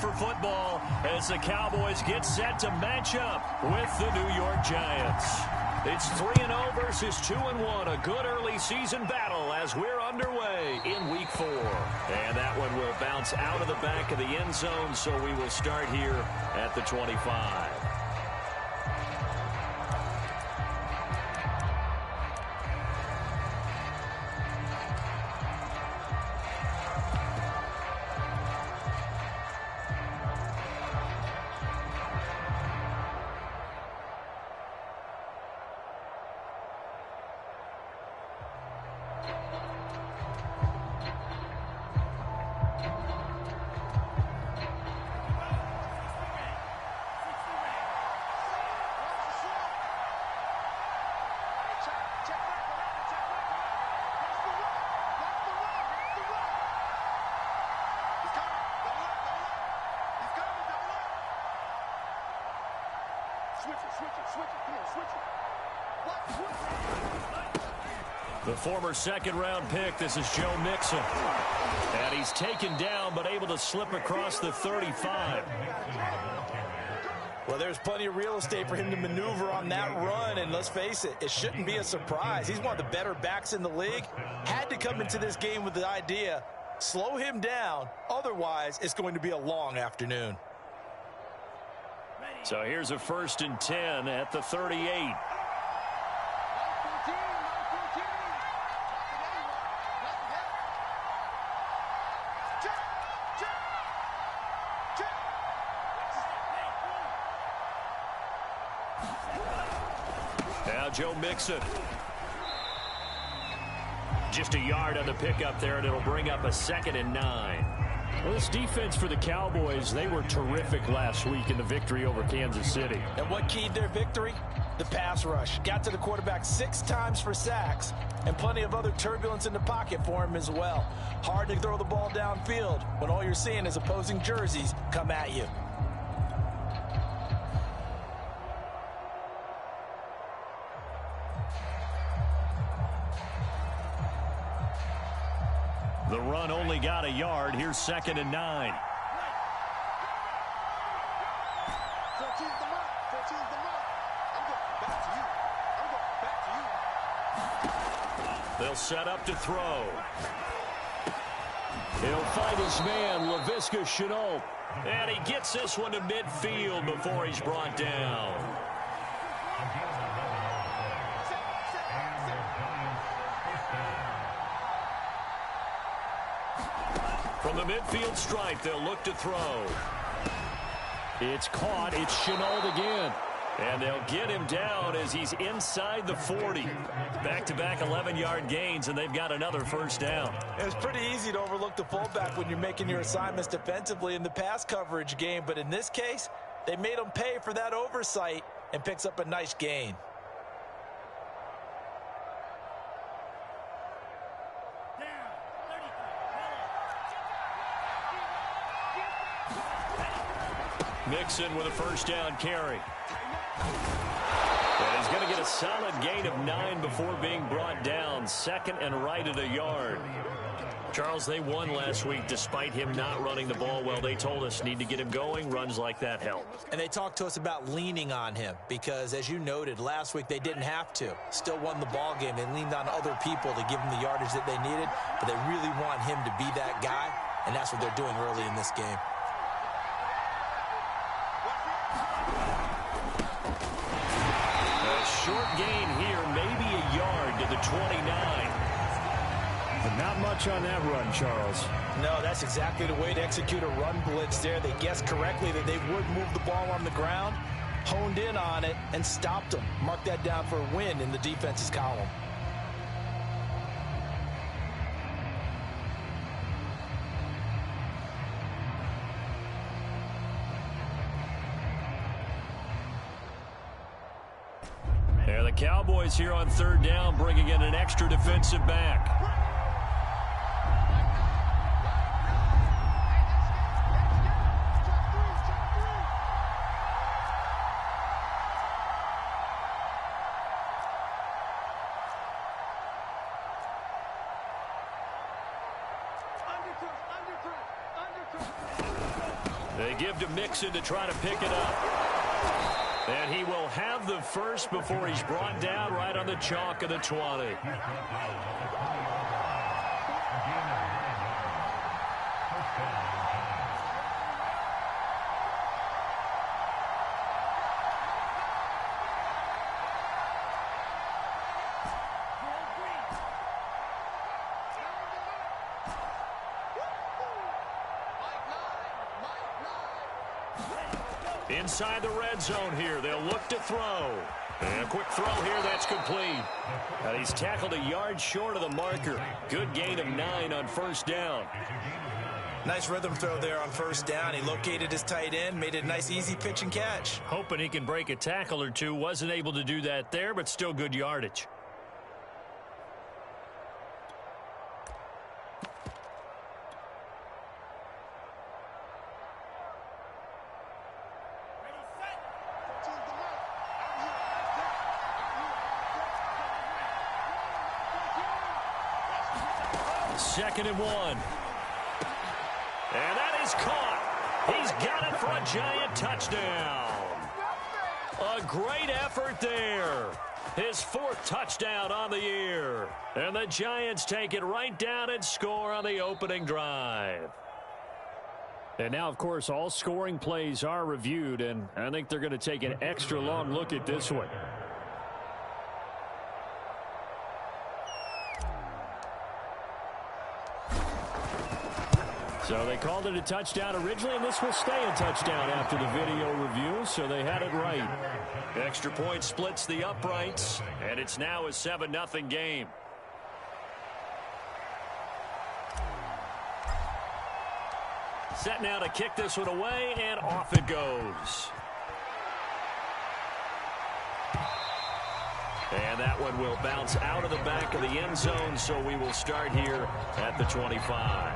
for football as the Cowboys get set to match up with the New York Giants. It's 3-0 versus 2-1, a good early season battle as we're underway in Week 4. And that one will bounce out of the back of the end zone, so we will start here at the 25. The former second-round pick, this is Joe Mixon. And he's taken down, but able to slip across the 35. Well, there's plenty of real estate for him to maneuver on that run, and let's face it, it shouldn't be a surprise. He's one of the better backs in the league. Had to come into this game with the idea, slow him down, otherwise it's going to be a long afternoon. So here's a 1st and 10 at the 38. Now Joe Mixon. Just a yard on the pickup there, and it'll bring up a 2nd and 9. Well, this defense for the Cowboys, they were terrific last week in the victory over Kansas City. And what keyed their victory? The pass rush. Got to the quarterback 6 times for sacks, and plenty of other turbulence in the pocket for him as well. Hard to throw the ball downfield when all you're seeing is opposing jerseys come at you. The run only got a yard. Here's 2nd and 9. They'll set up to throw. He'll find his man, Laviska Shenault. And he gets this one to midfield before he's brought down. From the midfield stripe, they'll look to throw. It's caught. It's Shenault again. And they'll get him down as he's inside the 40. Back-to-back 11-yard gains, and they've got another 1st down. It's pretty easy to overlook the fullback when you're making your assignments defensively in the pass coverage game. But in this case, they made him pay for that oversight and picks up a nice gain. Mixon with a 1st down carry. And he's going to get a solid gain of 9 before being brought down. 2nd and right at a yard. Charles, they won last week despite him not running the ball well. They told us need to get him going. Runs like that help. And they talked to us about leaning on him because, as you noted, last week they didn't have to. Still won the ball game. They leaned on other people to give him the yardage that they needed, but they really want him to be that guy, and that's what they're doing early in this game. Short gain here, maybe a yard to the 29. But not much on that run, Charles. No, that's exactly the way to execute a run blitz there. They guessed correctly that they would move the ball on the ground, honed in on it, and stopped them. Mark that down for a win in the defense's column. Yeah, the Cowboys here on 3rd down, bringing in an extra defensive back. They give to Mixon to try to pick it up. And he will have the first before he's brought down right on the chalk of the 20. Inside the red zone here. They'll look to throw. And a quick throw here. That's complete. And he's tackled a yard short of the marker. Good gain of 9 on first down. Nice rhythm throw there on first down. He located his tight end, made it a nice easy pitch and catch. Hoping he can break a tackle or two. Wasn't able to do that there, but still good yardage. Second and 1. And that is caught. He's got it for a giant touchdown. A great effort there. His 4th touchdown on the year. And the Giants take it right down and score on the opening drive. And now, of course, all scoring plays are reviewed, and I think they're going to take an extra long look at this one. So they called it a touchdown originally, and this will stay a touchdown after the video review, so they had it right. Extra point splits the uprights, and it's now a 7-0 game. Set now to kick this one away, and off it goes. And that one will bounce out of the back of the end zone, so we will start here at the 25.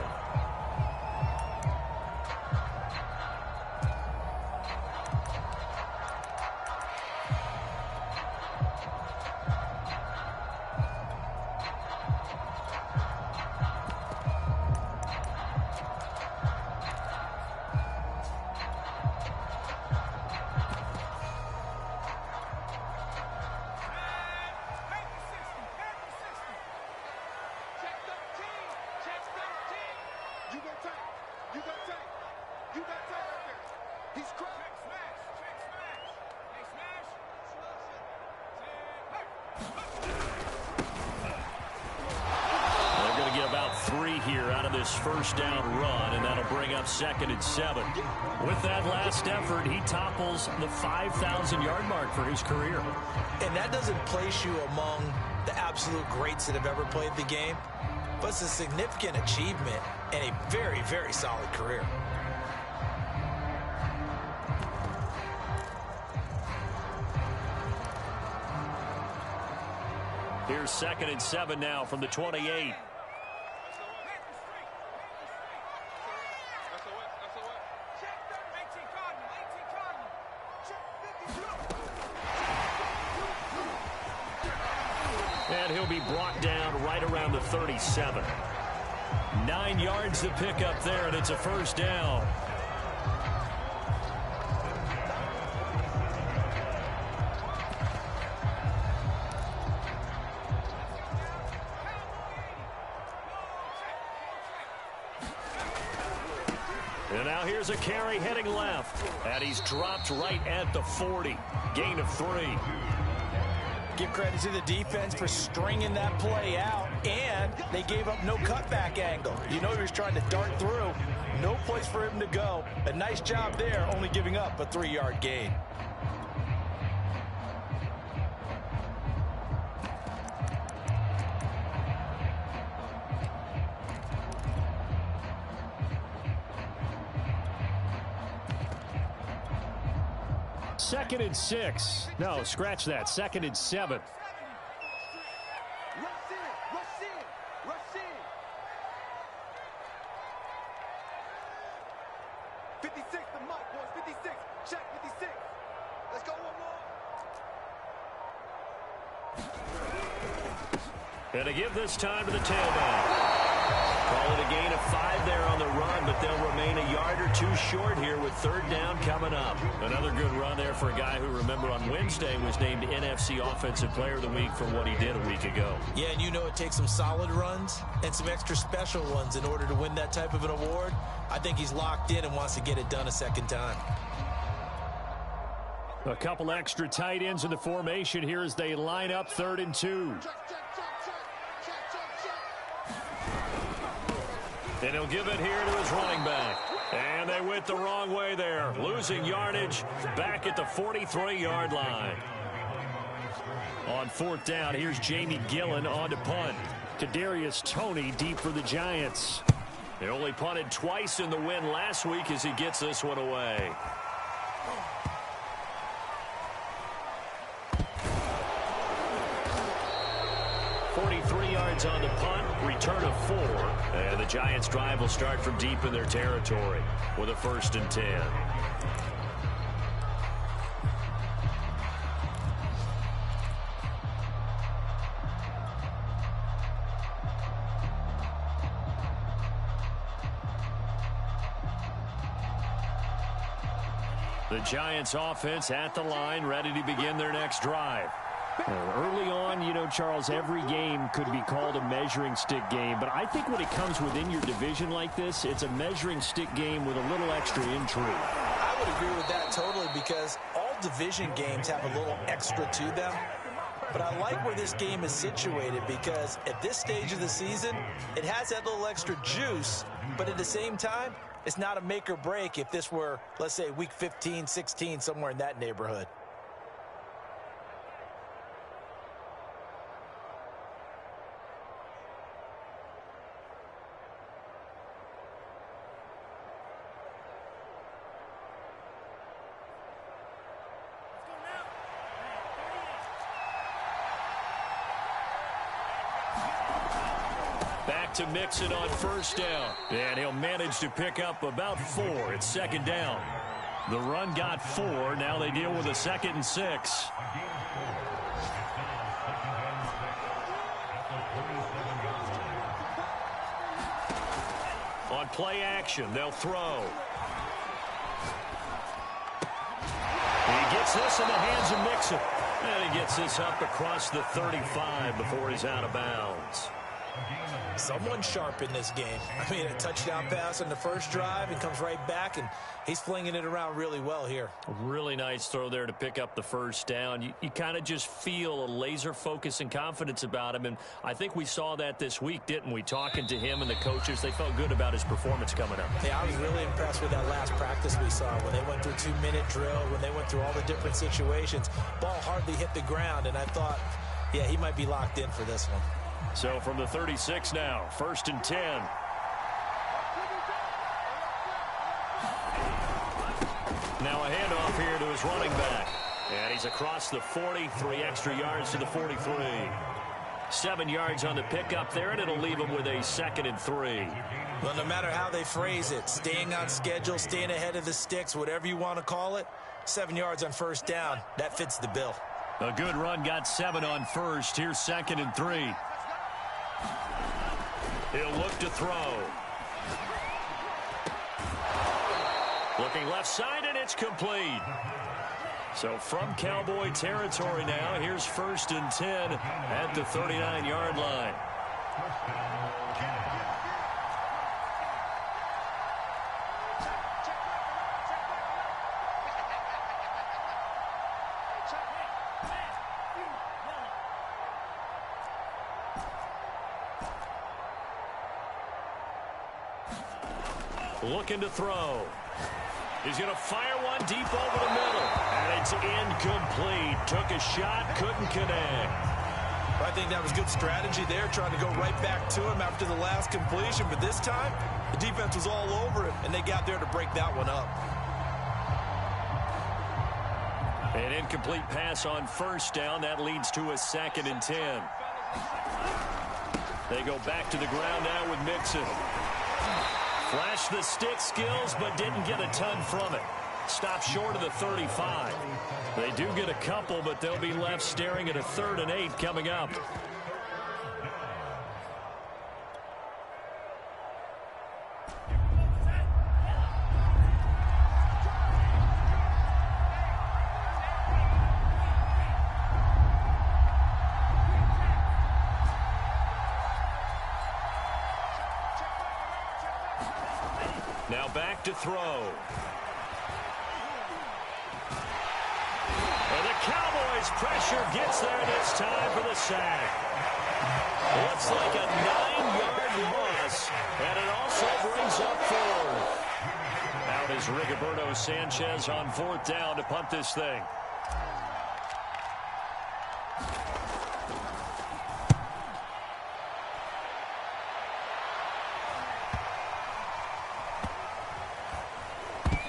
First down run, and that'll bring up 2nd and 7. With that last effort, he topples the 5,000-yard mark for his career. And that doesn't place you among the absolute greats that have ever played the game, but it's a significant achievement and a very, very solid career. Here's 2nd and 7 now from the 28. And he'll be brought down right around the 37. 9 yards to pick up there, and it's a first down. And now here's a carry heading left. And he's dropped right at the 40. Gain of 3. Give credit to the defense for stringing that play out, and they gave up no cutback angle. You know he was trying to dart through. No place for him to go. A nice job there, only giving up a 3-yard gain. Second and 6. No, scratch that. 2nd and 7. And to give this time to the tailback. Call it a gain of 5 there on the run, but they'll remain a yard or two short here with third down coming up. Another good run there for a guy who, remember, on Wednesday was named NFC Offensive Player of the Week for what he did a week ago. Yeah, and you know it takes some solid runs and some extra special ones in order to win that type of an award. I think he's locked in and wants to get it done a second time. A couple extra tight ends in the formation here as they line up 3rd and 2. And he'll give it here to his running back. And they went the wrong way there. Losing yardage back at the 43-yard line. On 4th down, here's Jamie Gillen on to punt. Kadarius Toney deep for the Giants. They only punted twice in the win last week as he gets this one away. On the punt, return of 4, and the Giants' drive will start from deep in their territory with a 1st and 10. The Giants' offense at the line, ready to begin their next drive. Early on, you know, Charles, every game could be called a measuring stick game. But I think when it comes within your division like this, it's a measuring stick game with a little extra intrigue. I would agree with that totally because all division games have a little extra to them. But I like where this game is situated because at this stage of the season, it has that little extra juice. But at the same time, it's not a make or break if this were, let's say, week 15, 16, somewhere in that neighborhood. To mix it on 1st down. And he'll manage to pick up about 4. It's 2nd down. The run got 4. Now they deal with a 2nd and 6. On play action, they'll throw. He gets this in the hands of Mixon. And he gets this up across the 35 before he's out of bounds. Someone sharp in this game. I mean, a touchdown pass on the first drive and comes right back, and he's flinging it around really well here. A really nice throw there to pick up the 1st down. You kind of just feel a laser focus and confidence about him, and I think we saw that this week, didn't we? Talking to him and the coaches, they felt good about his performance coming up. Yeah, I was really impressed with that last practice we saw when they went through 2-minute drill, when they went through all the different situations. Ball hardly hit the ground, and I thought, yeah, he might be locked in for this one. So from the 36 now, 1st and 10. Now a handoff here to his running back. And he's across the 40, 3 extra yards to the 43. 7 yards on the pickup there, and it'll leave him with a 2nd and 3. Well, no matter how they phrase it, staying on schedule, staying ahead of the sticks, whatever you want to call it, 7 yards on 1st down, that fits the bill. A good run, got 7 on 1st. Here's 2nd and 3. He'll look to throw. Looking left side, and it's complete. So from Cowboy territory now, here's 1st and 10 at the 39-yard line. Looking to throw. He's going to fire one deep over the middle. And it's incomplete. Took a shot, couldn't connect. I think that was good strategy there, trying to go right back to him after the last completion. But this time, the defense was all over him, and they got there to break that one up. An incomplete pass on 1st down. That leads to a 2nd and 10. They go back to the ground now with Mixon. Flashed the stick skills, but didn't get a ton from it. Stopped short of the 35. They do get a couple, but they'll be left staring at a 3rd and 8 coming up. Now back to throw. And the Cowboys' pressure gets there this time for the sack. Looks like a 9-yard loss, and it also brings up 4th. Out is Rigoberto Sanchez on 4th down to punt this thing.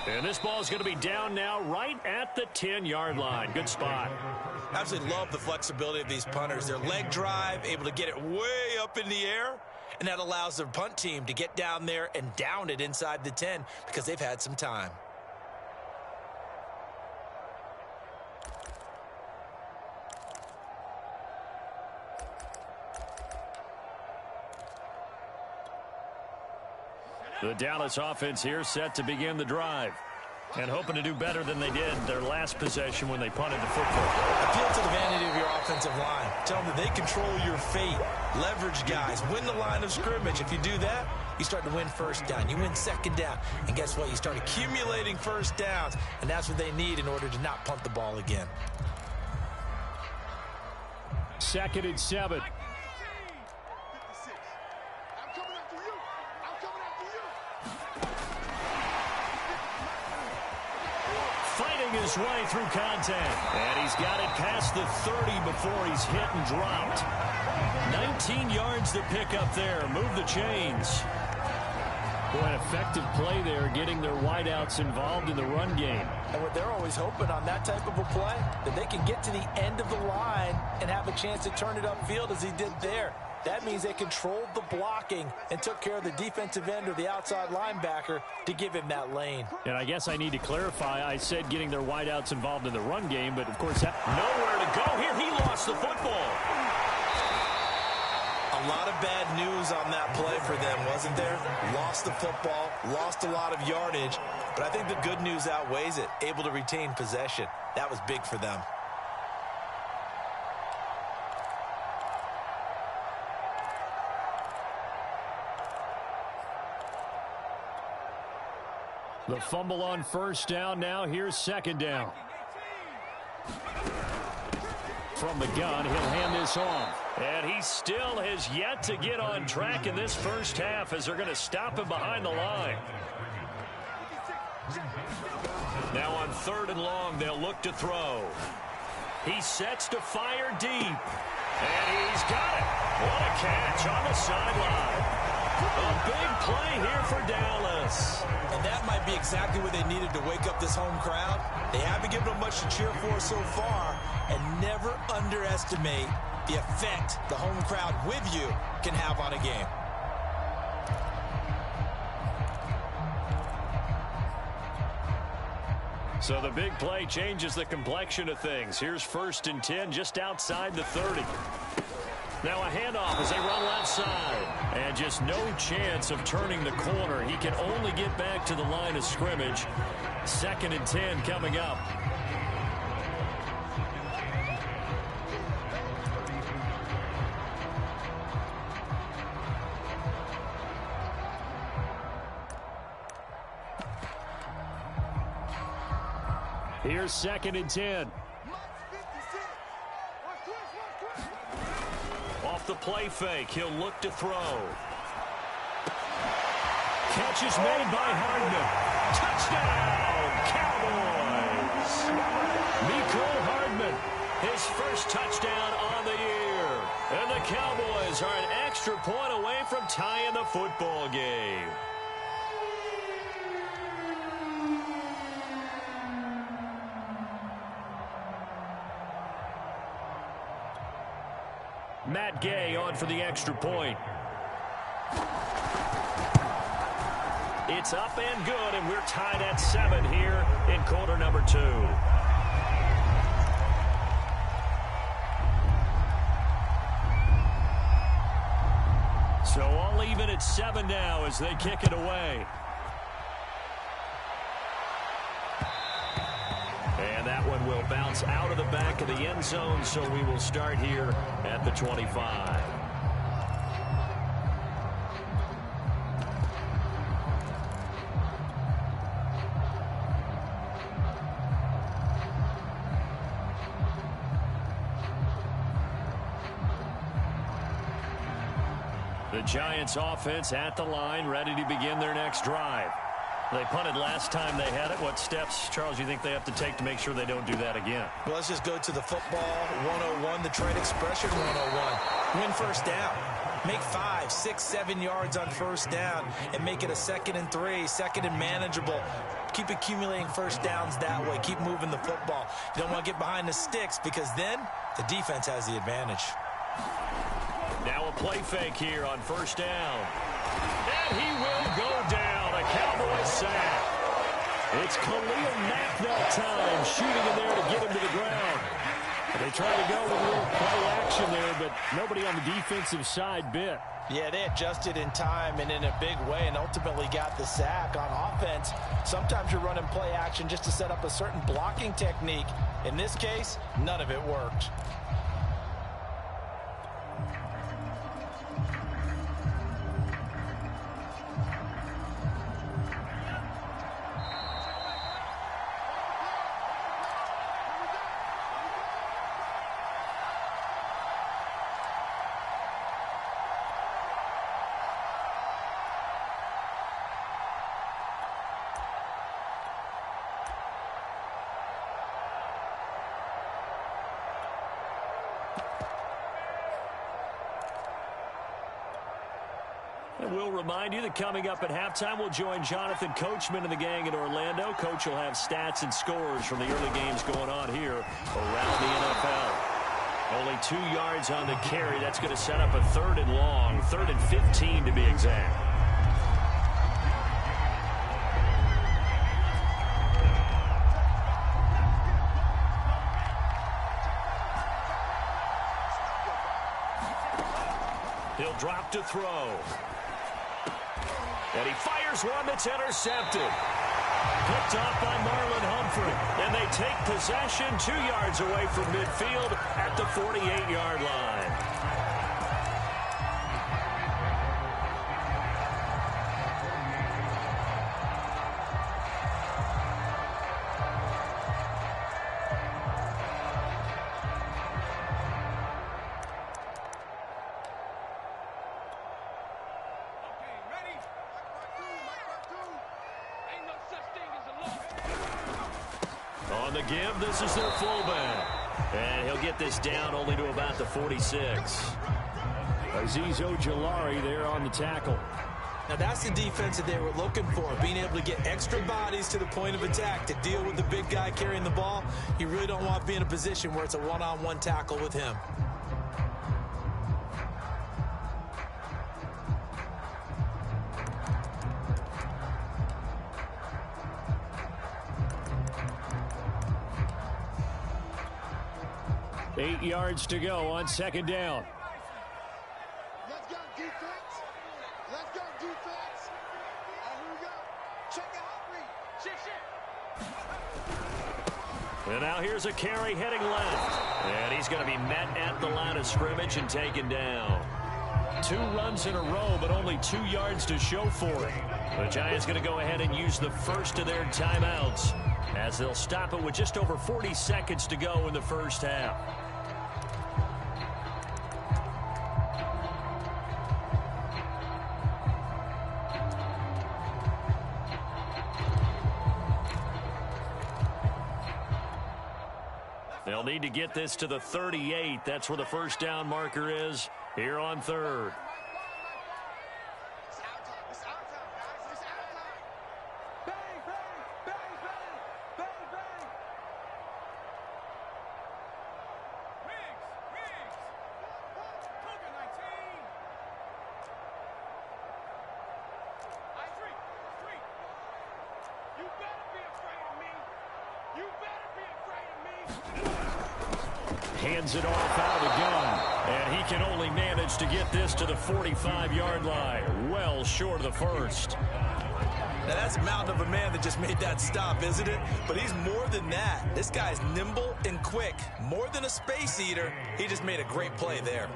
And this ball is going to be down now right at the 10-yard line. Good spot. Absolutely love the flexibility of these punters. Their leg drive, able to get it way up in the air, and that allows their punt team to get down there and down it inside the 10 because they've had some time. The Dallas offense here set to begin the drive. And hoping to do better than they did their last possession when they punted the football. Appeal to the vanity of your offensive line. Tell them that they control your fate. Leverage guys. Win the line of scrimmage. If you do that, you start to win first down. You win second down. And guess what? You start accumulating first downs. And that's what they need in order to not punt the ball again. 2nd and 7. Fighting his way through contact. And he's got it past the 30 before he's hit and dropped. 19 yards to pick up there. Move the chains. Boy, an effective play there, getting their wideouts involved in the run game. And what they're always hoping on that type of a play, that they can get to the end of the line and have a chance to turn it upfield as he did there. That means they controlled the blocking and took care of the defensive end or the outside linebacker to give him that lane. And I guess I need to clarify, I said getting their wideouts involved in the run game, but of course that... Nowhere to go here. He lost the football. A lot of bad news on that play for them, wasn't there? Lost the football, lost a lot of yardage, but I think the good news outweighs it. Able to retain possession. That was big for them. The fumble on 1st down. Now here's 2nd down. From the gun, he'll hand this off. And he still has yet to get on track in this first half as they're going to stop him behind the line. Now on 3rd and long, they'll look to throw. He sets to fire deep. And he's got it. What a catch on the sideline. A big play here for Dallas. And that might be exactly what they needed to wake up this home crowd. They haven't given them much to cheer for so far, and never underestimate the effect the home crowd with you can have on a game. So the big play changes the complexion of things. Here's 1st and 10 just outside the 30. Now a handoff as they run left side. And just no chance of turning the corner. He can only get back to the line of scrimmage. 2nd and 10 coming up. Here's 2nd and 10. Off the play fake, he'll look to throw. Catch is made by Hardman. Touchdown, Cowboys! Mecole Hardman, his first touchdown on the year. And the Cowboys are an extra point away from tying the football game. Matt Gay on for the extra point. It's up and good, and we're tied at 7 here in quarter number 2. So all even at 7 now as they kick it away. And that one will bounce out of the back of the end zone, so we will start here at the 25. The Giants offense at the line, ready to begin their next drive. They punted last time they had it. What steps, Charles, you think they have to take to make sure they don't do that again? Well, let's just go to the football 101, the trade expression 101. Win first down. Make 5, 6, 7 yards on first down and make it a 2nd and 3, 2nd and manageable. Keep accumulating first downs that way. Keep moving the football. You don't want to get behind the sticks because then the defense has the advantage. Now a play fake here on first down. And he will go down. A Cowboys sack. It's Khalil Mack that time, shooting in there to get him to the ground. They tried to go with a little play action there, but nobody on the defensive side bit. Yeah, they adjusted in time and in a big way and ultimately got the sack. On offense, sometimes you're running play action just to set up a certain blocking technique. In this case, none of it worked. And we'll remind you that coming up at halftime, we'll join Jonathan Coachman and the gang in Orlando. Coach will have stats and scores from the early games going on here around the NFL. Only 2 yards on the carry. That's going to set up a 3rd and long, 3rd and 15 to be exact. He'll drop to throw. And he fires one that's intercepted. Picked off by Marlon Humphrey. And they take possession 2 yards away from midfield at the 48-yard line. On the give, this is their fullback. And he'll get this down only to about the 46. Azeez Ojulari there on the tackle. Now that's the defense that they were looking for, being able to get extra bodies to the point of attack to deal with the big guy carrying the ball. You really don't want to be in a position where it's a one-on-one tackle with him. Eight yards to go on second down. Let's go, defense. Let's go, defense. Here we go. Check it out, read. Shift. And now here's a carry heading left. And he's going to be met at the line of scrimmage and taken down. 2 runs in a row, but only 2 yards to show for it. The Giants going to go ahead and use the first of their timeouts as they'll stop it with just over 40 seconds to go in the first half. They'll need to get this to the 38. That's where the first down marker is here on third. It's our time. It's our time, guys. It's our time. Bang, bang, bang, bang, bang, bang. Wings. Token 19. Street. You better be afraid of me. You better be afraid of me. Hands it off out of the gun. And he can only manage to get this to the 45-yard line. Well short of the first. Now that's a mountain of a man that just made that stop, isn't it? But he's more than that. This guy's nimble and quick. More than a space eater. He just made a great play there.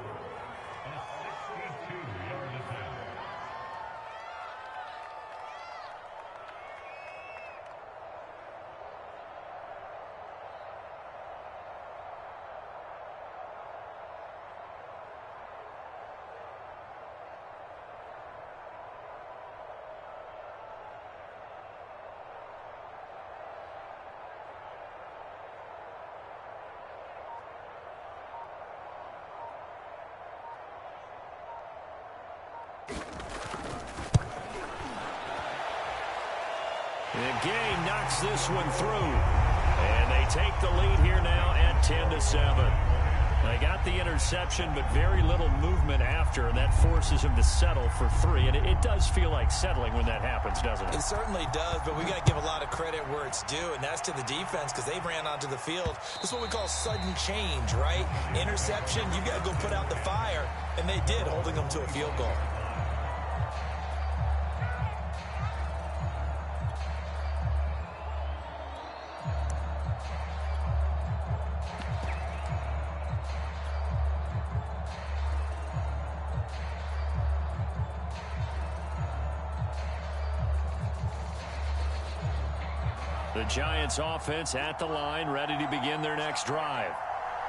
gain knocks this one through. And they take the lead here now at 10-7. They got the interception, but very little movement after, and that forces him to settle for 3. And it does feel like settling when that happens, doesn't it? It certainly does, but we got to give a lot of credit where it's due, and that's to the defense because they ran onto the field. This is what we call sudden change, right? Interception, you got to go put out the fire, and they did, holding them to a field goal. The Giants offense at the line, ready to begin their next drive.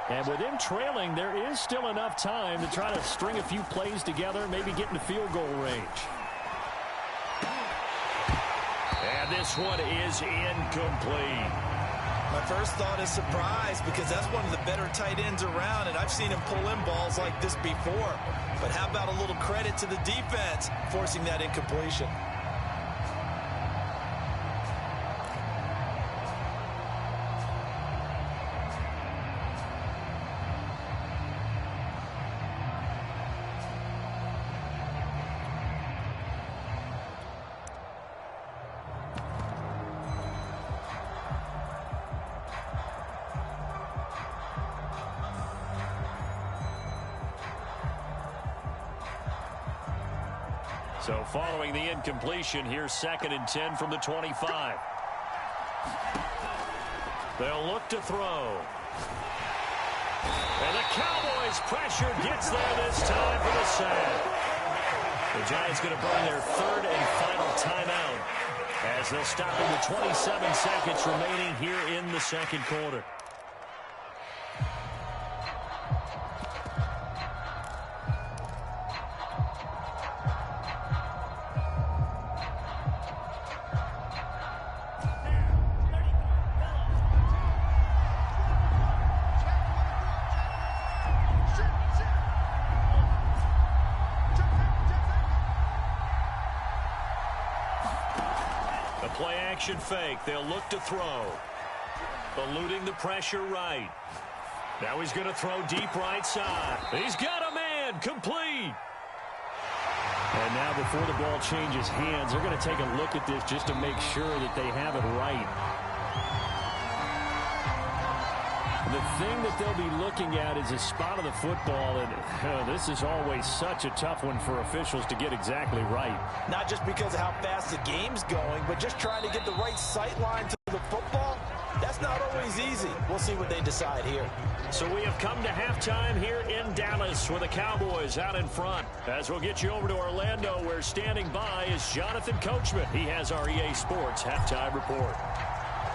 And with them trailing, there is still enough time to try to string a few plays together, maybe get into field goal range. And this one is incomplete. My first thought is surprise because that's one of the better tight ends around, and I've seen him pull in balls like this before. But how about a little credit to the defense forcing that incompletion? So following the incompletion, here's 2nd and 10 from the 25. They'll look to throw. And the Cowboys' pressure gets there this time for the sack. The Giants going to burn their 3rd and final timeout as they'll stop him with 27 seconds remaining here in the 2nd quarter. Play-action fake. They'll look to throw. Eluding the pressure right. Now he's going to throw deep right side. He's got a man. Complete. And now before the ball changes hands, they're going to take a look at this just to make sure that they have it right. The thing that they'll be looking at is a spot of the football, and this is always such a tough one for officials to get exactly right. Not just because of how fast the game's going, but just trying to get the right sight line to the football. That's not always easy. We'll see what they decide here. So we have come to halftime here in Dallas with the Cowboys out in front. As we'll get you over to Orlando, where standing by is Jonathan Coachman. He has our EA Sports halftime report.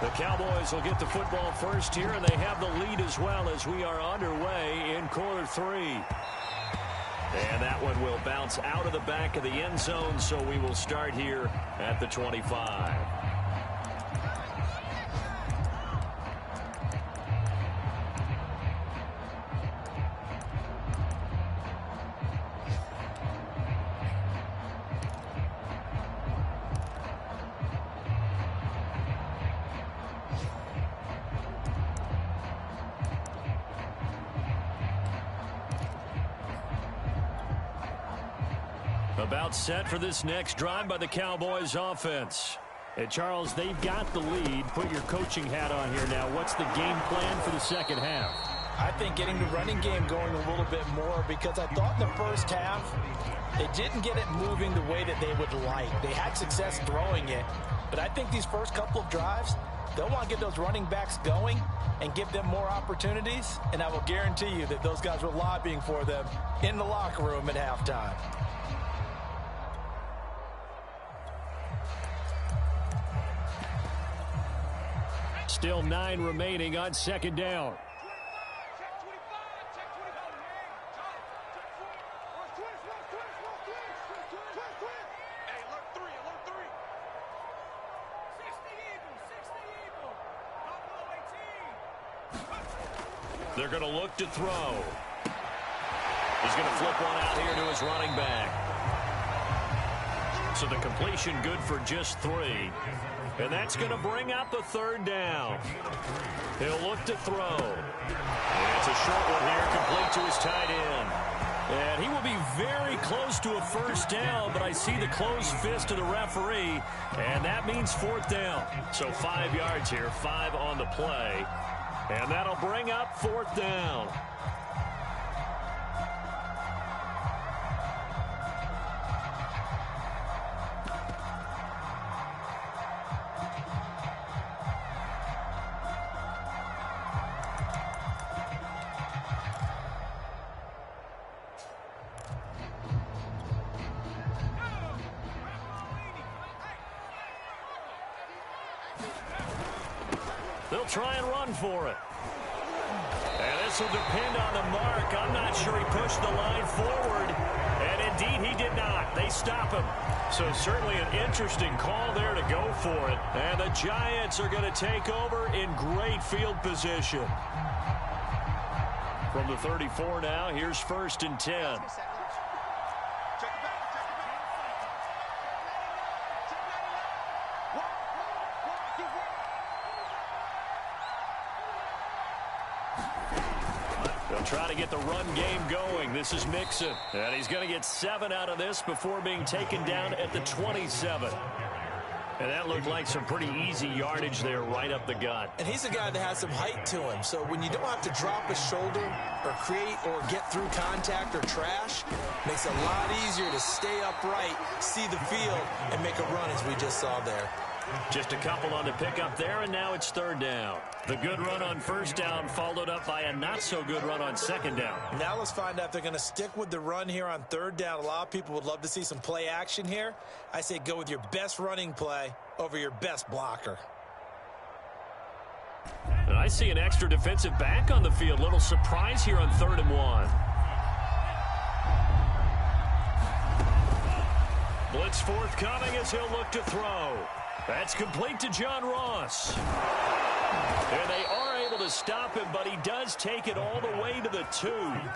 The Cowboys will get the football first here, and they have the lead as well as we are underway in quarter 3. And that one will bounce out of the back of the end zone, so we will start here at the 25. About set for this next drive by the Cowboys offense. And Charles, they've got the lead. Put your coaching hat on here now. What's the game plan for the second half? I think getting the running game going a little bit more, because I thought in the first half they didn't get it moving the way that they would like. They had success throwing it, but I think these first couple of drives, they'll want to get those running backs going and give them more opportunities, and I will guarantee you that those guys were lobbying for them in the locker room at halftime. Still 9 remaining on 2nd down. They're going to look to throw. He's going to flip one out here to his running back. So the completion good for just 3. And that's going to bring up a 3rd down. He'll look to throw. And it's a short one here, complete to his tight end. And he will be very close to a 1st down, but I see the closed fist of the referee, and that means 4th down. So 5 yards here, 5 on the play. And that'll bring up 4th down. They'll try and run for it. And this will depend on the mark. I'm not sure he pushed the line forward. And indeed, he did not. They stop him. So certainly an interesting call there to go for it. And the Giants are going to take over in great field position. From the 34 now, here's 1st and 10. They'll try to get the run game going. This is Mixon. And he's going to get 7 out of this before being taken down at the 27. And that looked like some pretty easy yardage there right up the gut. And he's a guy that has some height to him. So when you don't have to drop a shoulder or create or get through contact or trash, makes it a lot easier to stay upright, see the field, and make a run as we just saw there. Just a couple on the pickup there, and now it's 3rd down. The good run on 1st down followed up by a not-so-good run on 2nd down. Now let's find out if they're going to stick with the run here on 3rd down. A lot of people would love to see some play action here. I say go with your best running play over your best blocker. And I see an extra defensive back on the field. Little surprise here on 3rd and 1. Blitz forthcoming as he'll look to throw. That's complete to John Ross. And they are able to stop him, but he does take it all the way to the 2. And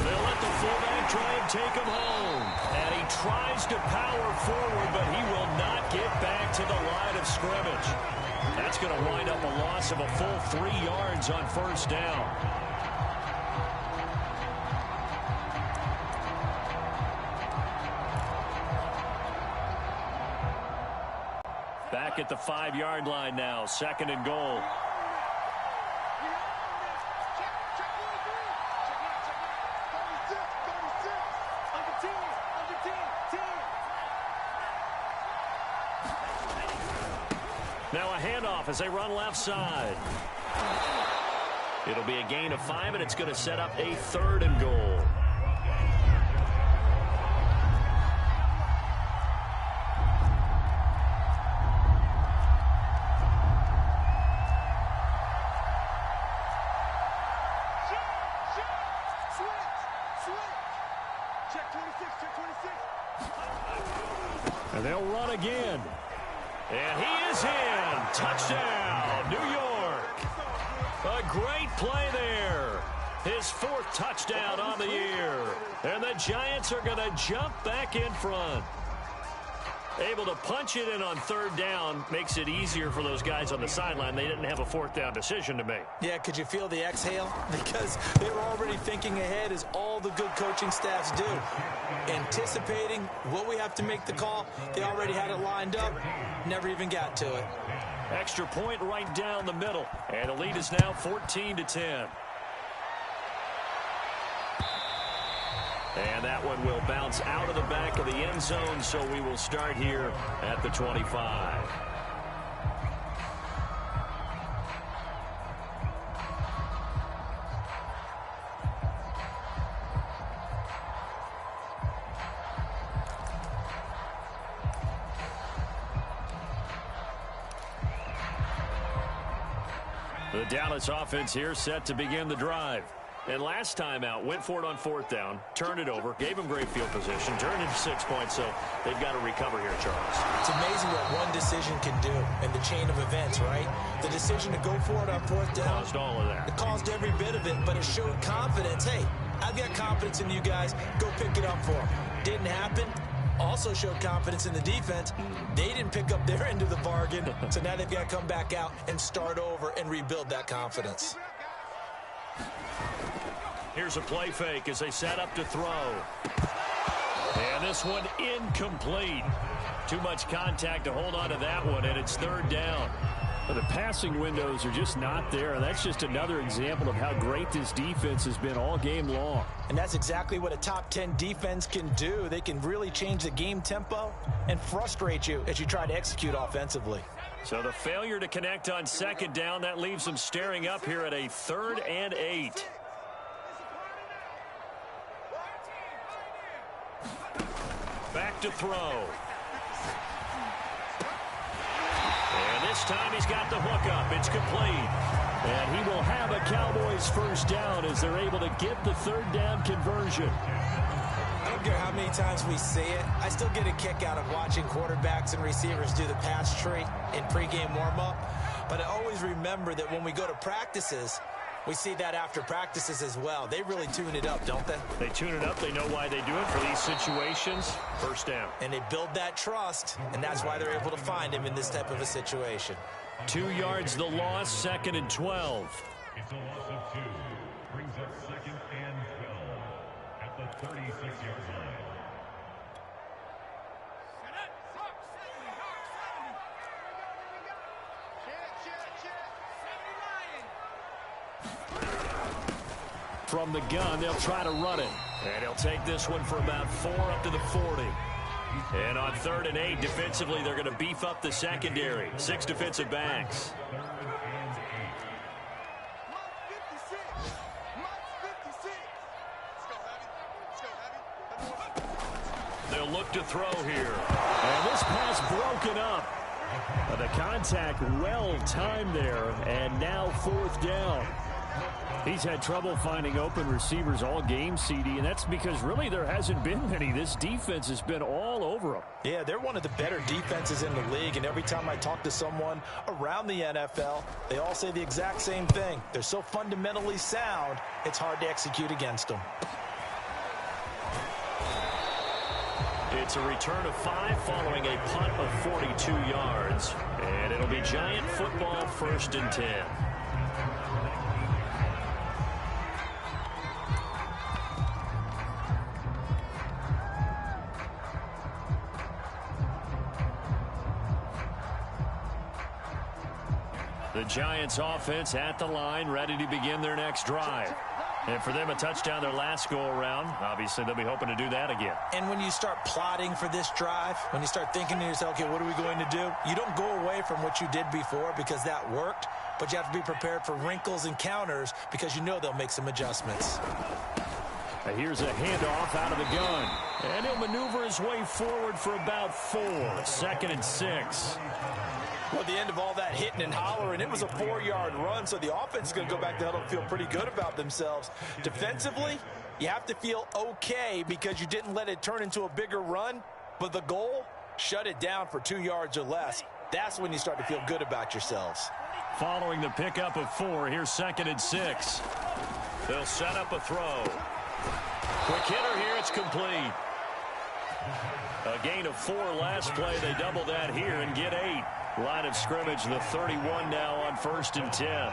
they'll let the fullback try and take him home. And he tries to power forward, but he will not get back to the line of scrimmage. That's going to wind up a loss of a full 3 yards on 1st down. Back at the 5-yard line now, 2nd and goal. Now a handoff as they run left side. It'll be a gain of 5, and it's going to set up a 3rd and goal. And they'll run again. And he is in. Touchdown, New York. A great play there. His 4th touchdown on the year. And the Giants are going to jump back in front. Able to punch it in on 3rd down makes it easier for those guys on the sideline. They didn't have a 4th down decision to make. Yeah, could you feel the exhale? Because they were already thinking ahead, as all the good coaching staffs do. Anticipating what we have to make the call. They already had it lined up. Never even got to it. Extra point right down the middle. And the lead is now 14-10. And that one will bounce out of the back of the end zone, so we will start here at the 25. The Dallas offense here set to begin the drive. And last time out, went for it on 4th down, turned it over, gave him great field position, turned into 6 points, so they've got to recover here, Charles. It's amazing what one decision can do in the chain of events, right? The decision to go for it on 4th down. Caused all of that. It caused every bit of it, but it showed confidence. Hey, I've got confidence in you guys. Go pick it up for them. Didn't happen. Also showed confidence in the defense. They didn't pick up their end of the bargain, so now they've got to come back out and start over and rebuild that confidence. Here's a play fake as they set up to throw. And this one incomplete. Too much contact to hold on to that one, and it's 3rd down. But the passing windows are just not there, and that's just another example of how great this defense has been all game long. And that's exactly what a top 10 defense can do. They can really change the game tempo and frustrate you as you try to execute offensively. So the failure to connect on 2nd down, that leaves them staring up here at a 3rd and 8. Back to throw. And this time he's got the hook up. It's complete. And he will have a Cowboys 1st down as they're able to get the 3rd down conversion. I don't care how many times we see it. I still get a kick out of watching quarterbacks and receivers do the pass tree in pregame warm-up. But I always remember that when we go to practices, we see that after practices as well. They really tune it up, don't they? They tune it up. They know why they do it for these situations. 1st down. And they build that trust, and that's why they're able to find him in this type of a situation. 2 yards the loss, 2nd and 12. It's a loss of 2. Brings up 2nd and 12 at the 36-yard line. From the gun, they'll try to run it. And he'll take this one for about 4 up to the 40. And on 3rd and 8, defensively, they're going to beef up the secondary. 6 defensive backs. They'll look to throw here. And this pass broken up. The contact well timed there, and now 4th down. He's had trouble finding open receivers all game, CD, and that's because really there hasn't been many. This defense has been all over them. Yeah, they're one of the better defenses in the league, and every time I talk to someone around the NFL, they all say the exact same thing. They're so fundamentally sound, it's hard to execute against them. It's a return of 5 following a punt of 42 yards. And it'll be Giant football, 1st and 10. The Giants offense at the line, ready to begin their next drive. And for them, a touchdown their last go-around. Obviously, they'll be hoping to do that again. And when you start plotting for this drive, when you start thinking to yourself, okay, what are we going to do? You don't go away from what you did before because that worked, but you have to be prepared for wrinkles and counters because you know they'll make some adjustments. Here's a handoff out of the gun. And he'll maneuver his way forward for about 4. 2nd and 6. Well, at the end of all that hitting and hollering, it was a 4-yard run, so the offense is going to go back to huddle and feel pretty good about themselves. Defensively, you have to feel okay because you didn't let it turn into a bigger run, but the goal, shut it down for 2 yards or less. That's when you start to feel good about yourselves. Following the pickup of 4, here's 2nd and 6. They'll set up a throw. Quick hitter here, it's complete. A gain of 4 last play. They double that here and get 8. Line of scrimmage, the 31 now on 1st and 10.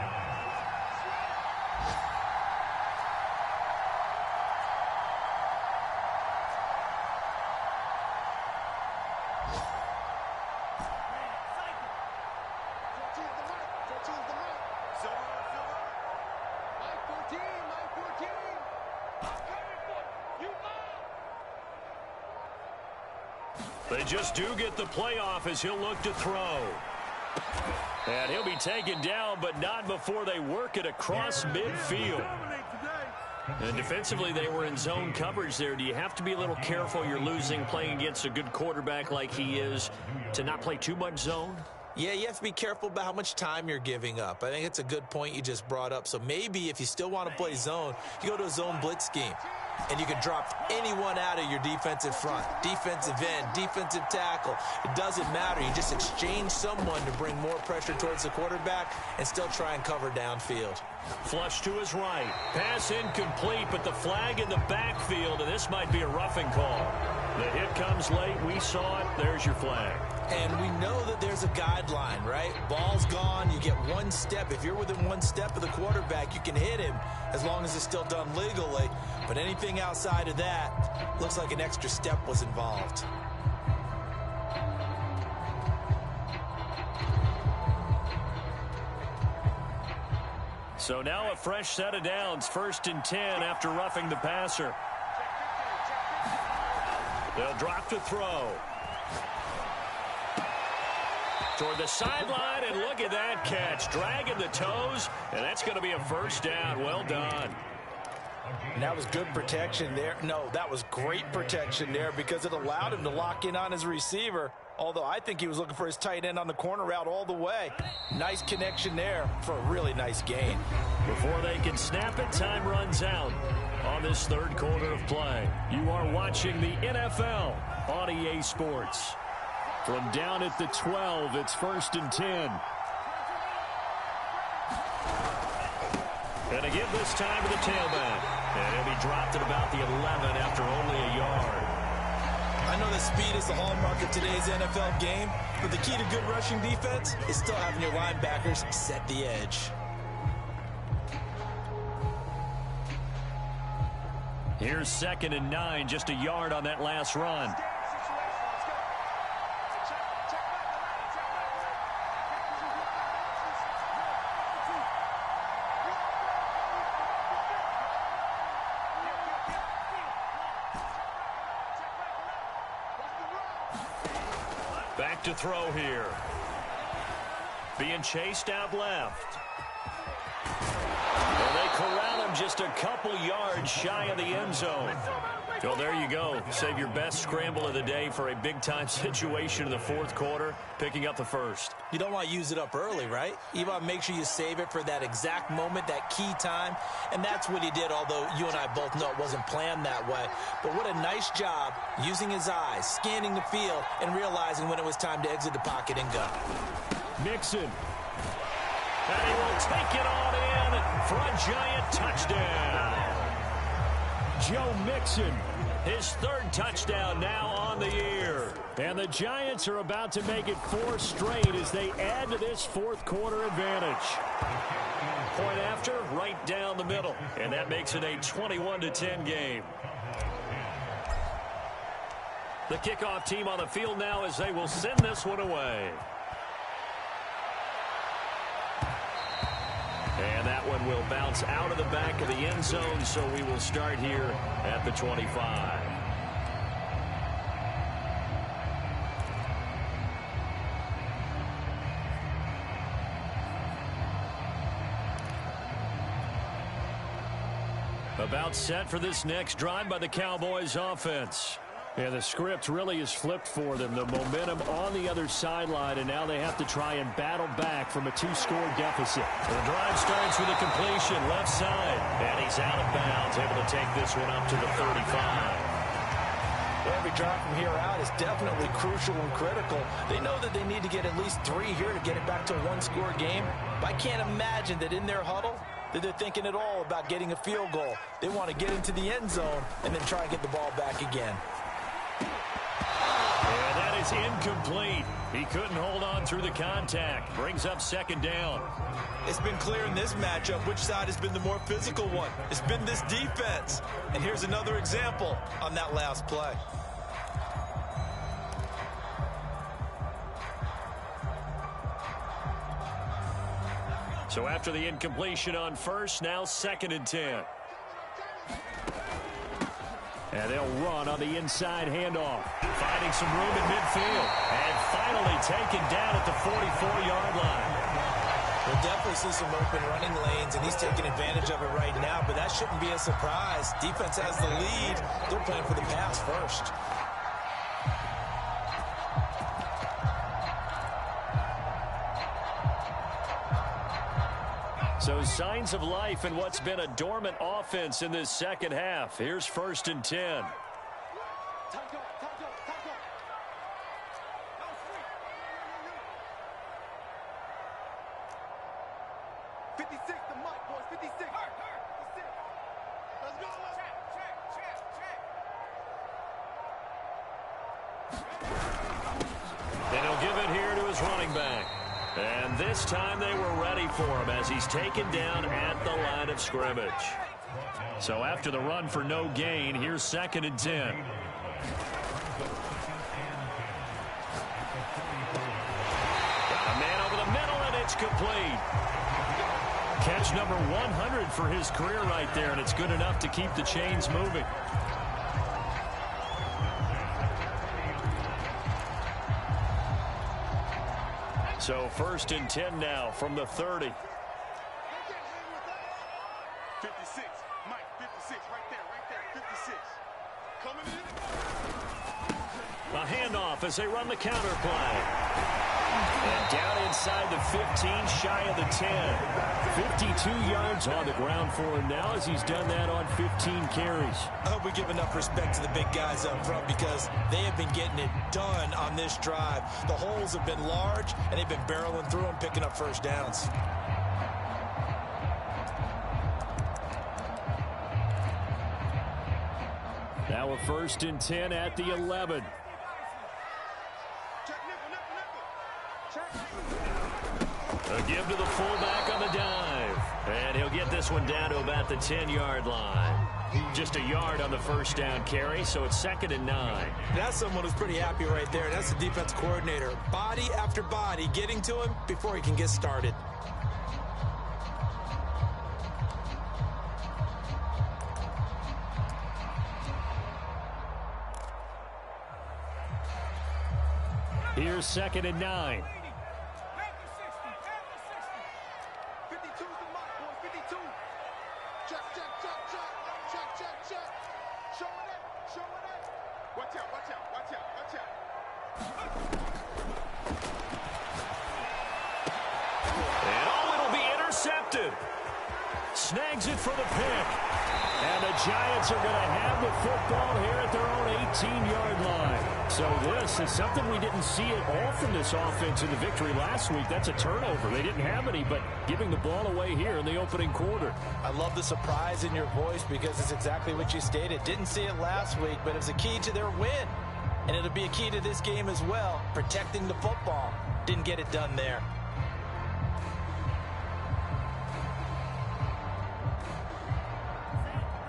They just do get the playoff as he'll look to throw. And he'll be taken down, but not before they work it across midfield. And defensively, they were in zone coverage there. Do you have to be a little careful? You're losing playing against a good quarterback like he is to not play too much zone? Yeah, you have to be careful about how much time you're giving up. I think it's a good point you just brought up. So maybe if you still want to play zone, you go to a zone blitz scheme. And you can drop anyone out of your defensive front, defensive end, defensive tackle. It doesn't matter. You just exchange someone to bring more pressure towards the quarterback and still try and cover downfield. Flush to his right. Pass incomplete, but the flag in the backfield, and this might be a roughing call. The hit comes late. We saw it. There's your flag. And we know that there's a guideline, right? Ball's gone. You get one step. If you're within one step of the quarterback, you can hit him as long as it's still done legally. But anything outside of that, looks like an extra step was involved. So now a fresh set of downs. 1st and 10 after roughing the passer. They'll drop to throw. Toward the sideline, and look at that catch. Dragging the toes, and that's going to be a first down. Well done. And that was good protection there. No, that was great protection there because it allowed him to lock in on his receiver. Although I think he was looking for his tight end on the corner route all the way. Nice connection there for a really nice gain. Before they can snap it, time runs out on this 3rd quarter of play. You are watching the NFL on EA Sports. From down at the 12, it's 1st and 10. And a give this time to the tailback. And he'll be dropped at about the 11 after only a yard. I know that speed is the hallmark of today's NFL game, but the key to good rushing defense is still having your linebackers set the edge. Here's 2nd and 9, just a yard on that last run. Back to throw here. Being chased out left. Well, they corral him just a couple yards shy of the end zone. Well, there you go. Save your best scramble of the day for a big-time situation in the 4th quarter, picking up the 1st. You don't want to use it up early, right? You want to make sure you save it for that exact moment, that key time. And that's what he did, although you and I both know it wasn't planned that way. But what a nice job using his eyes, scanning the field, and realizing when it was time to exit the pocket and go. Mixon. And he will take it on in for a giant touchdown. Joe Mixon. His 3rd touchdown now on the year. And the Giants are about to make it 4 straight as they add to this 4th quarter advantage. Point after, right down the middle. And that makes it a 21-10 game. The kickoff team on the field now as they will send this one away. And that one will bounce out of the back of the end zone, so we will start here at the 25. About set for this next drive by the Cowboys offense. Yeah, the script really is flipped for them. The momentum on the other sideline, and now they have to try and battle back from a 2-score deficit. The drive starts with a completion left side, and he's out of bounds, able to take this one up to the 35. Every drive from here out is definitely crucial and critical. They know that they need to get at least 3 here to get it back to a 1-score game. But I can't imagine that in their huddle that they're thinking at all about getting a field goal. They want to get into the end zone and then try and get the ball back again. And that is incomplete. He couldn't hold on through the contact. Brings up 2nd down. It's been clear in this matchup which side has been the more physical one. It's been this defense. And here's another example on that last play. So after the incompletion on 1st, now 2nd and 10. And they'll run on the inside handoff. Finding some room in midfield. And finally taken down at the 44-yard line. We'll definitely see some open running lanes, and he's taking advantage of it right now, but that shouldn't be a surprise. Defense has the lead. They're playing for the pass first. So signs of life in what's been a dormant offense in this second half. Here's 1st and 10. 56, the mic, boys. 56. Let's go. And he'll give it here to his running back. And this time they were ready for him as he's taken down at the line of scrimmage. So after the run for no gain, here's 2nd and 10. Got a man over the middle, and it's complete. Catch number 100 for his career right there, and it's good enough to keep the chains moving. So 1st and 10 now from the 30. 56. Mike, 56. Right there. 56. Coming in. A handoff as they run the counter play. And down inside the 15, shy of the 10. 52 yards on the ground for him now as he's done that on 15 carries. I hope we give enough respect to the big guys up front because they have been getting it done on this drive. The holes have been large, and they've been barreling through them, picking up first downs. Now a 1st and 10 at the 11. A give to the fullback on the dive. And he'll get this one down to about the 10-yard line. Just a yard on the 1st down carry, so it's 2nd and 9. That's someone who's pretty happy right there. That's the defense coordinator. Body after body getting to him before he can get started. Here's 2nd and 9. 52's the mic, boys. 52. Check. Showing it. Watch out. And it'll be intercepted. Snags it for the pick. And the Giants are going to have the football here at their own 18-yard line. So this is something we didn't see at all from this offense in the victory last week. That's a turnover. They didn't have any, but giving the ball away here in the opening quarter. I love the surprise in your voice because it's exactly what you stated. Didn't see it last week, but it's a key to their win. And it'll be a key to this game as well, protecting the football. Didn't get it done there.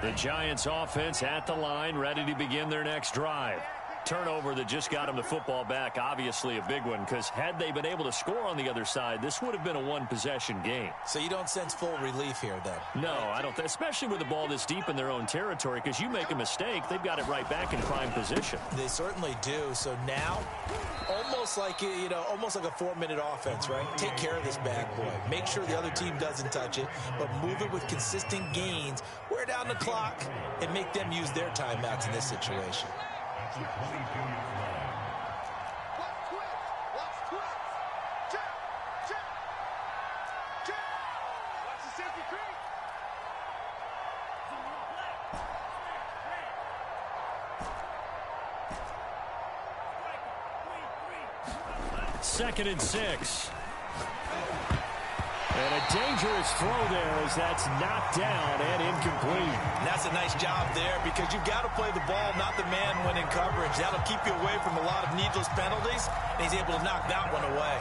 The Giants offense at the line, ready to begin their next drive. Turnover that just got them the football back, obviously a big one, because had they been able to score on the other side, this would have been a one-possession game. So you don't sense full relief here, then? No, I don't, especially with the ball this deep in their own territory, because you make a mistake, they've got it right back in prime position. They certainly do. So now, almost like a 4-minute offense, right? Take care of this bad boy. Make sure the other team doesn't touch it, but move it with consistent gains. Wear down the clock and make them use their timeouts in this situation. Watch twist. Check. Watch the safety creep. Second and 6. And a dangerous throw there as that's knocked down and incomplete. That's a nice job there because you've got to play the ball, not the man when in coverage. That'll keep you away from a lot of needless penalties, and he's able to knock that one away.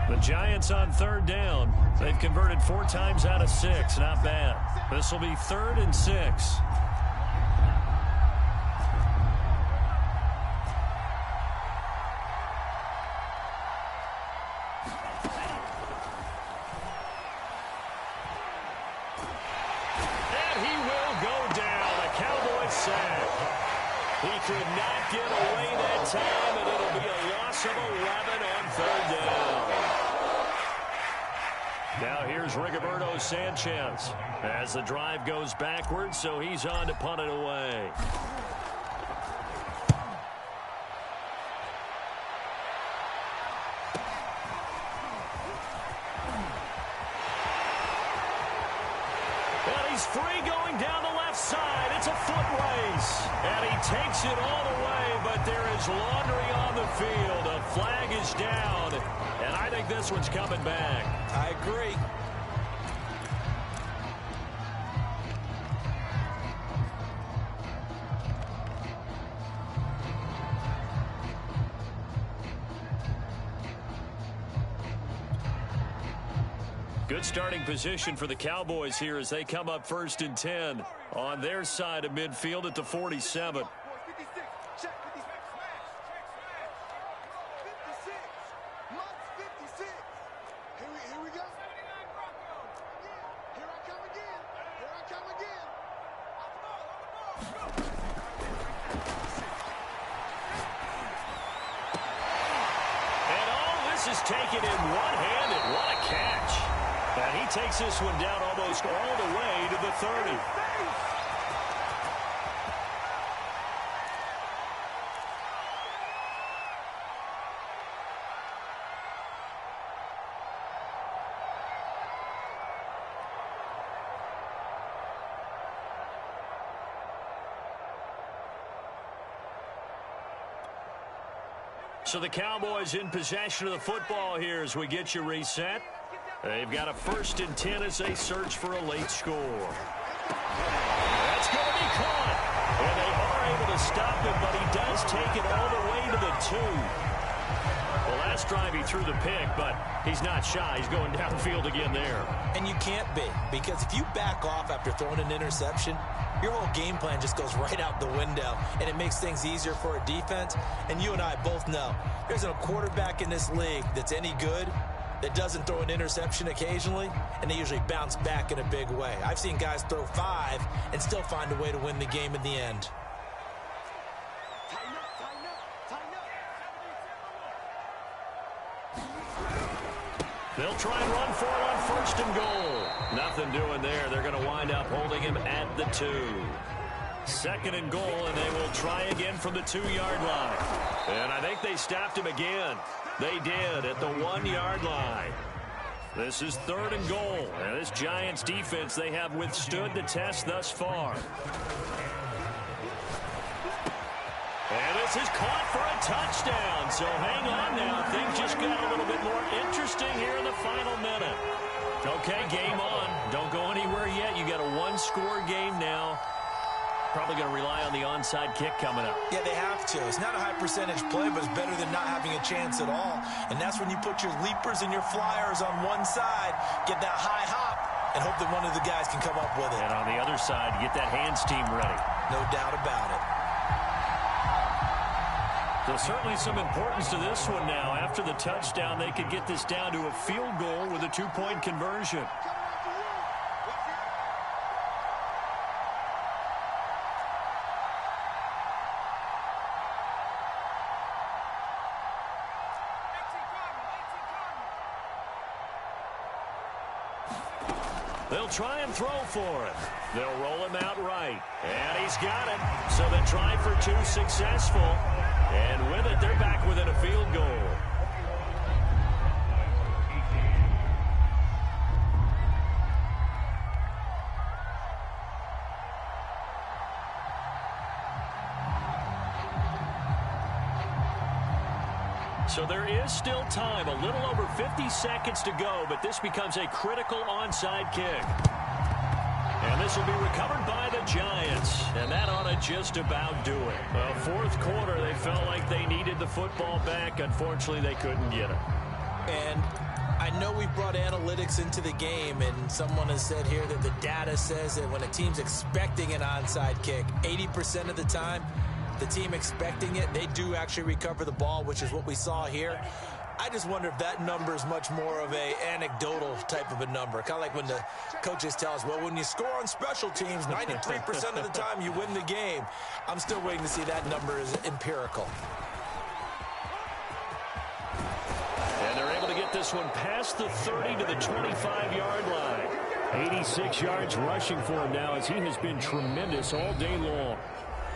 The Giants on 3rd down. They've converted 4 times out of 6. Not bad. This will be 3rd and 6. And he will go down. A Cowboys sack. He could not get away that time, and it'll be a loss of 11 on 3rd down. Now here's Here's Rigoberto Sanchez as the drive goes backwards, so he's on to punt it away. And he's free going down the left side. It's a foot race. And he takes it all the way, but there is laundry on the field. A flag is down, and I think this one's coming back. I agree. Good starting position for the Cowboys here as they come up 1st and 10 on their side of midfield at the 47. Is taken in one-handed. What a catch. And he takes this one down almost all the way to the 30. So the Cowboys in possession of the football here as we get you reset. They've got a 1st and 10 as they search for a late score. That's going to be caught. And they are able to stop him, but he does take it all the way to the 2. Well, last drive he threw the pick, but he's not shy. He's going downfield again there. And you can't be, because if you back off after throwing an interception, your whole game plan just goes right out the window, and it makes things easier for a defense. And you and I both know there's a quarterback in this league that's any good that doesn't throw an interception occasionally, and they usually bounce back in a big way. I've seen guys throw 5 and still find a way to win the game in the end. They'll try and run for it on 1st and goal. Nothing doing there. They're going to wind up holding him at the 2. 2nd and goal, and they will try again from the 2-yard line. And I think they stopped him again. They did at the 1-yard line. This is 3rd and goal. And this Giants defense, they have withstood the test thus far. And this is caught for a touchdown. So hang on now. Things just got a little bit more interesting here in the final minute. Okay, game on. Don't go anywhere yet. You got a 1-score game now. Probably going to rely on the onside kick coming up. Yeah, they have to. It's not a high percentage play, but it's better than not having a chance at all. And that's when you put your leapers and your flyers on one side, get that high hop, and hope that one of the guys can come up with it. And on the other side, get that hands team ready. No doubt about it. So certainly some importance to this one now. After the touchdown, they could get this down to a field goal with a 2-point conversion. They'll try and throw for it. They'll roll him out right. And he's got it. So the try for 2 successful. And with it, they're back within a field goal. So there is still time, a little over 50 seconds to go, but this becomes a critical onside kick. And this will be recovered by the Giants, and that ought to just about do it. Well, 4th quarter, they felt like they needed the football back. Unfortunately, they couldn't get it. And I know we brought analytics into the game, and someone has said here that the data says that when a team's expecting an onside kick, 80% of the time, the team expecting it, they do actually recover the ball, which is what we saw here. I just wonder if that number is much more of a anecdotal type of a number. Kind of like when the coaches tell us, well, when you score on special teams, 93% of the time you win the game. I'm still waiting to see that number is empirical. And they're able to get this one past the 30 to the 25-yard line. 86 yards rushing for him now, as he has been tremendous all day long.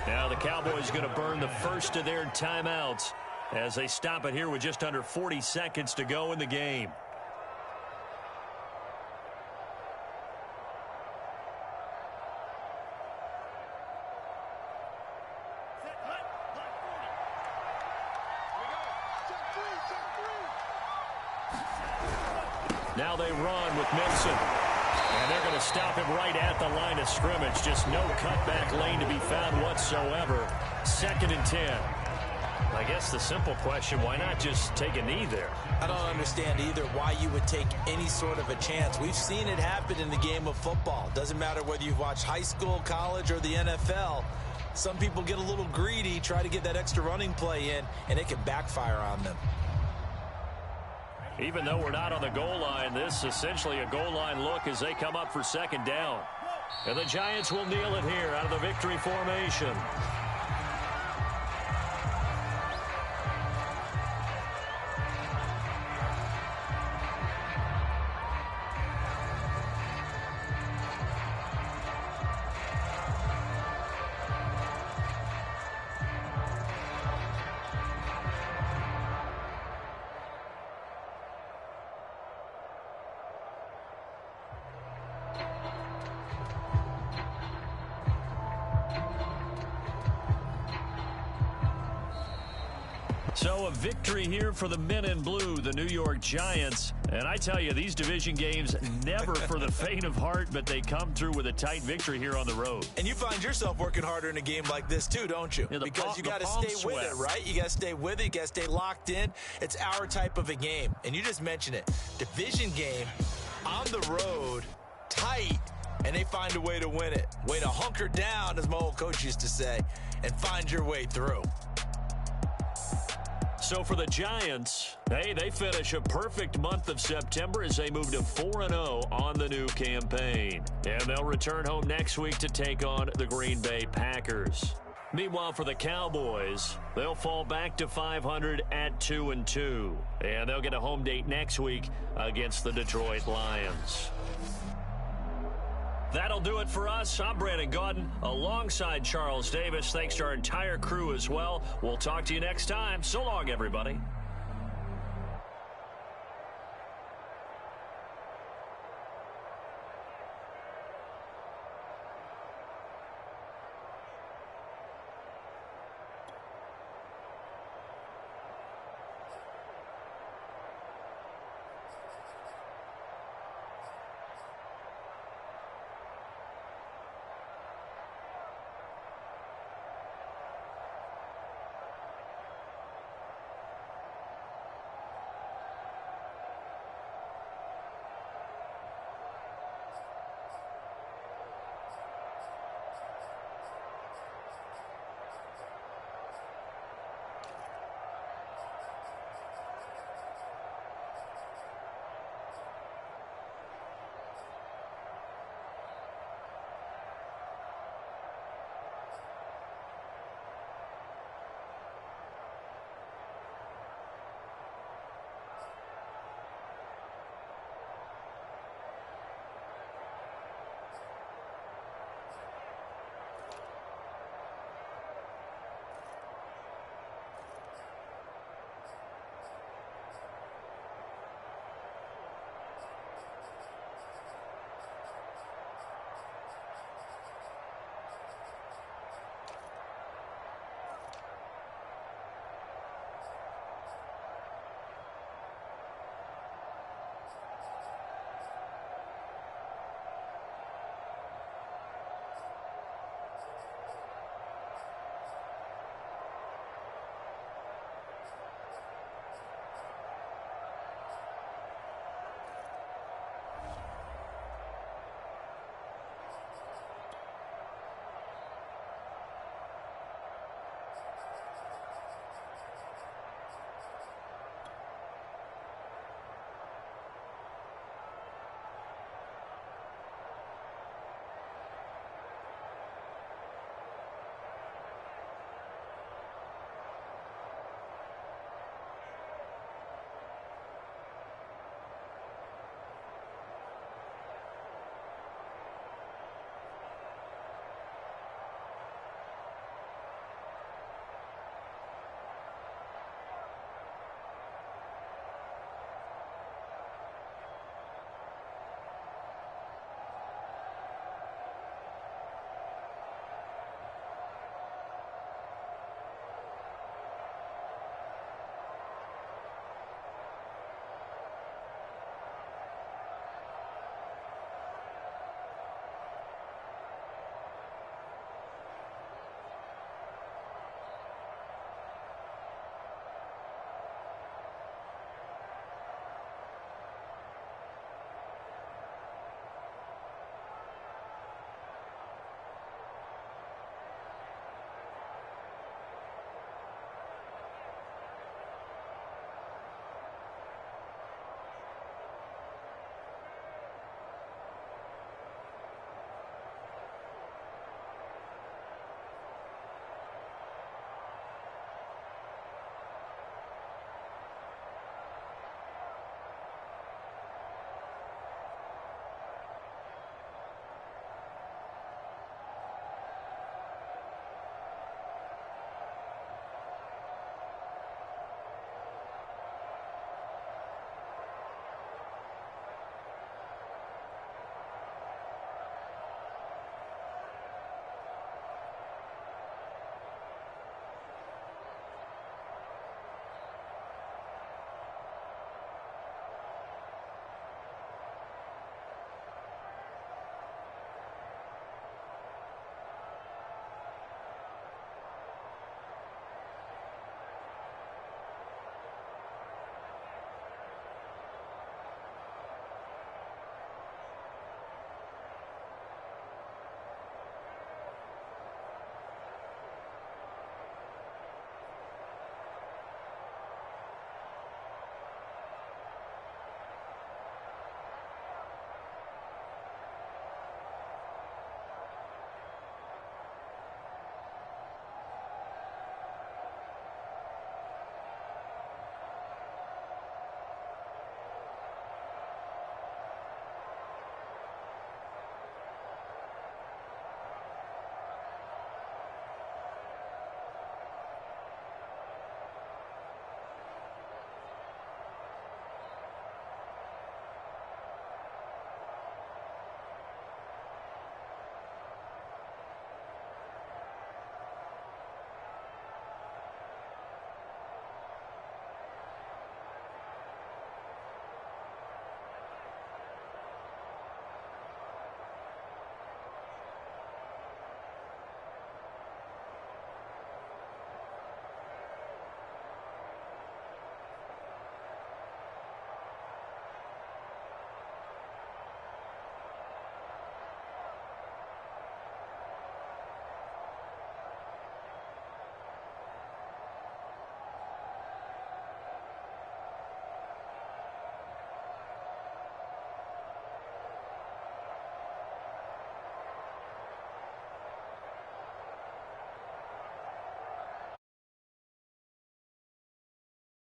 Now the Cowboys going to burn the first of their timeouts as they stop it here with just under 40 seconds to go in the game. Now they run with Mixon. And they're going to stop him right at the line of scrimmage. Just no cutback lane to be found whatsoever. 2nd and 10. I guess the simple question, why not just take a knee there? I don't understand either why you would take any sort of a chance. We've seen it happen in the game of football. Doesn't matter whether you've watched high school, college, or the NFL. Some people get a little greedy, try to get that extra running play in, and it can backfire on them. Even though we're not on the goal line, this is essentially a goal line look as they come up for 2nd down. And the Giants will kneel it here out of the victory formation. So a victory here for the men in blue, the New York Giants. And I tell you, these division games never for the faint of heart, but they come through with a tight victory here on the road. And you find yourself working harder in a game like this too, don't you? Yeah, because you got to stay with it, right? You got to stay with it. You got to stay locked in. It's our type of a game. And you just mentioned it. Division game, on the road, tight, and they find a way to win it. Way to hunker down, as my old coach used to say, and find your way through. So for the Giants, hey, they finish a perfect month of September as they move to 4-0 on the new campaign. And they'll return home next week to take on the Green Bay Packers. Meanwhile, for the Cowboys, they'll fall back to 500 at 2-2. And they'll get a home date next week against the Detroit Lions. That'll do it for us. I'm Brandon Gaudin alongside Charles Davis. Thanks to our entire crew as well. We'll talk to you next time. So long, everybody.